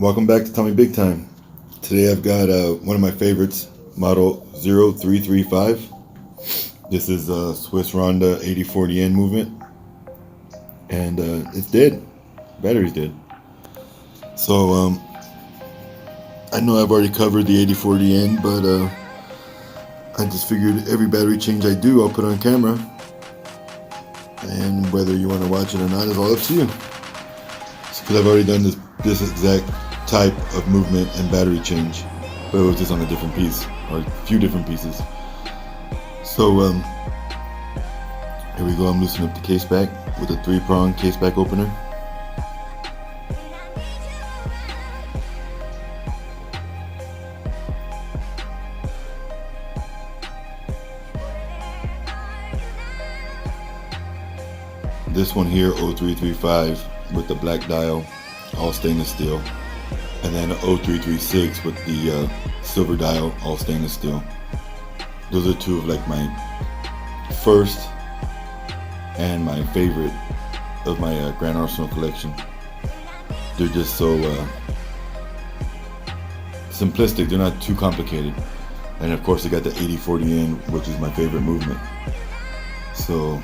Welcome back to Tommy Big Time. Today I've got one of my favorites, model 0335. This is a Swiss Ronda 8040N movement, and it's dead. Battery's dead. So I know I've already covered the 8040N, but I just figured every battery change I do, I'll put on camera, and whether you want to watch it or not is all up to you. Because I've already done this exact type of movement and battery change, but it was just on a different piece, or a few different pieces. So here we go. I'm loosening up the case back with a 3-prong case back opener. This one here, 0335, with the black dial, all stainless steel. And then 0336 with the silver dial, all stainless steel. Those are two of like my first and my favorite of my Grand Arsenal collection. They're just so simplistic, they're not too complicated. And of course I got the 8040N, which is my favorite movement. So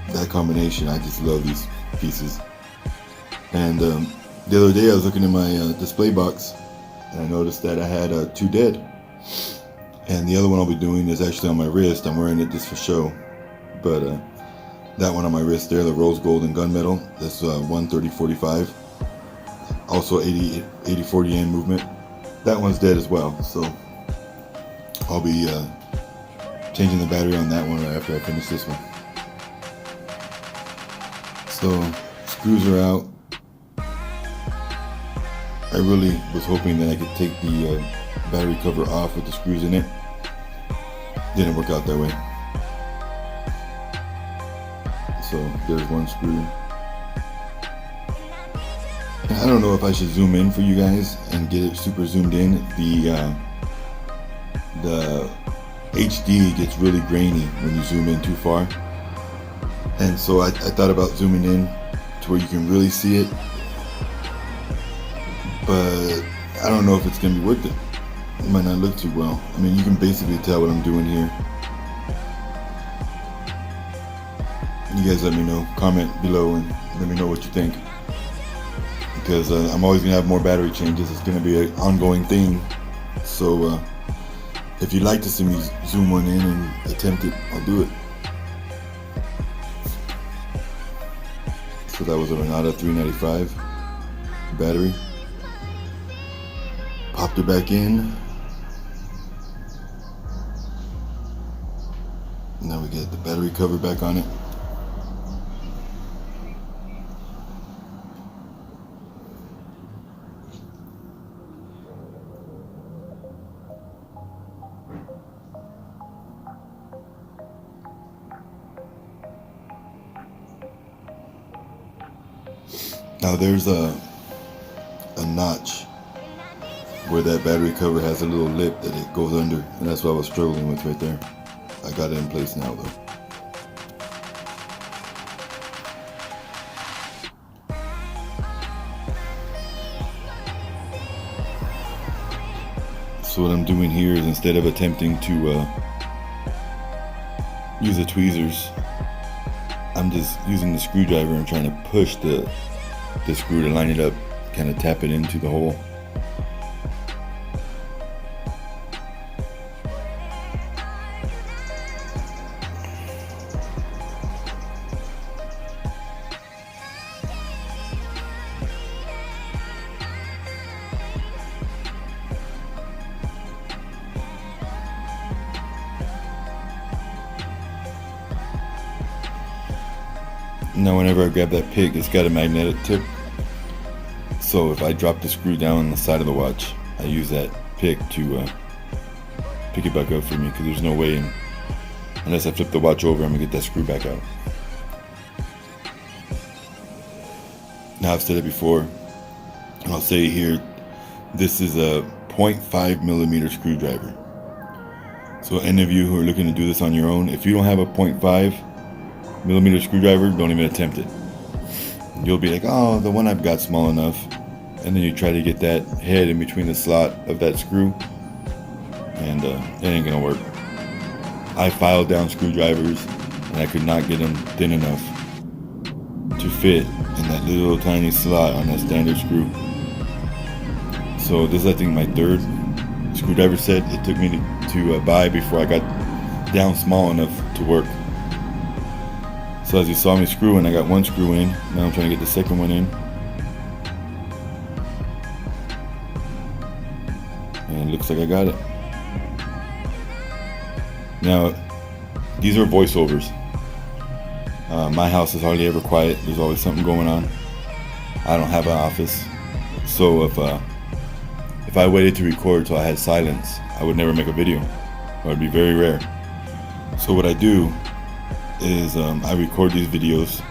that combination, I just love these pieces. And the other day I was looking in my display box, and I noticed that I had 2 dead. And the other one I'll be doing is actually on my wrist. I'm wearing it just for show. But that one on my wrist there, the rose gold and gunmetal, that's 13045. Also 8040N movement. That one's dead as well. So I'll be changing the battery on that one right after I finish this one. So screws are out. I really was hoping that I could take the battery cover off with the screws in it. Didn't work out that way. So there's one screw. I don't know if I should zoom in for you guys and get it super zoomed in. The HD gets really grainy when you zoom in too far. And so I thought about zooming in to where you can really see it. But I don't know if it's going to be worth it. It might not look too well. I mean, you can basically tell what I'm doing here. You guys let me know. Comment below and let me know what you think. Because I'm always going to have more battery changes. It's going to be an ongoing thing. So if you'd like to see me zoom one in and attempt it, I'll do it. So that was a Ronda 395 battery. Popped it back in. Now we get the battery cover back on it. Now there's a notch where that battery cover has a little lip that it goes under, and that's what I was struggling with right there. I got it in place now though. So what I'm doing here is, instead of attempting to use the tweezers, I'm just using the screwdriver and trying to push the screw to line it up, kind of tap it into the hole. Now whenever I grab that pick, it's got a magnetic tip. So if I drop the screw down on the side of the watch, I use that pick to pick it back up for me, because there's no way, unless I flip the watch over, I'm going to get that screw back out. Now I've said it before, and I'll say it here, this is a .5 millimeter screwdriver. So any of you who are looking to do this on your own, if you don't have a .5 millimeter screwdriver, don't even attempt it. You'll be like, oh, the one I've got small enough. And then you try to get that head in between the slot of that screw, and it ain't gonna work. I filed down screwdrivers and I could not get them thin enough to fit in that little tiny slot on that standard screw. So this is, I think, my third screwdriver set it took me to buy before I got down small enough to work. So as you saw me screwing, I got one screw in. Now I'm trying to get the second one in. And it looks like I got it. Now, these are voiceovers. My house is hardly ever quiet. There's always something going on. I don't have an office. So if I waited to record till I had silence, I would never make a video. It would be very rare. So what I do is I record these videos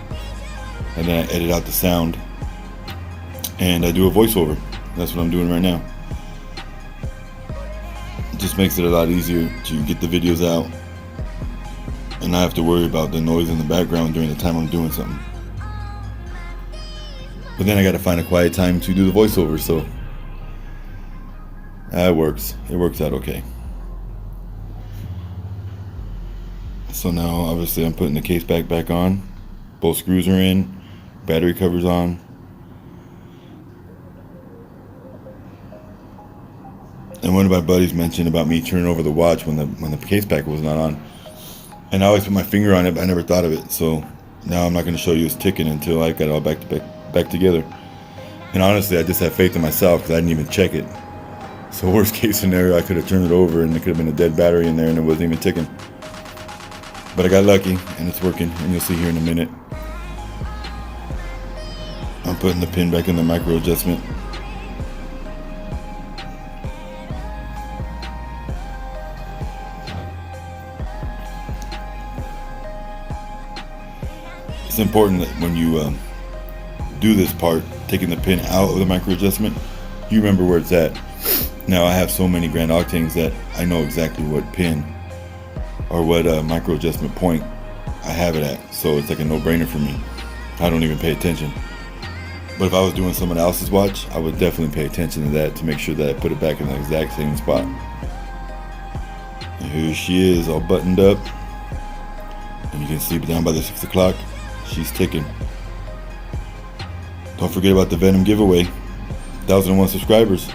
and then I edit out the sound and I do a voiceover. That's what I'm doing right now. It just makes it a lot easier to get the videos out and not have to worry about the noise in the background during the time I'm doing something. But then I got to find a quiet time to do the voiceover, so it works. It works out okay. So now obviously I'm putting the case back on. Both screws are in, battery cover's on. And one of my buddies mentioned about me turning over the watch when the case back was not on. And I always put my finger on it, but I never thought of it. So now I'm not going to show you it's ticking until I got it all back together. And honestly, I just have faith in myself because I didn't even check it. So worst case scenario, I could have turned it over and there could have been a dead battery in there and it wasn't even ticking. But I got lucky and it's working, and you'll see here in a minute. I'm putting the pin back in the micro adjustment. It's important that when you do this part, taking the pin out of the micro adjustment, you remember where it's at. Now I have so many Grand Octanes that I know exactly what pin or what micro adjustment point I have it at, so it's like a no-brainer for me. I don't even pay attention. But if I was doing someone else's watch, I would definitely pay attention to that to make sure that I put it back in the exact same spot. And here she is, all buttoned up, and you can see down by the 6 o'clock, she's ticking. Don't forget about the Venom giveaway, 1,001 subscribers.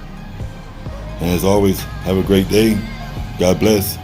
And as always, have a great day. God bless.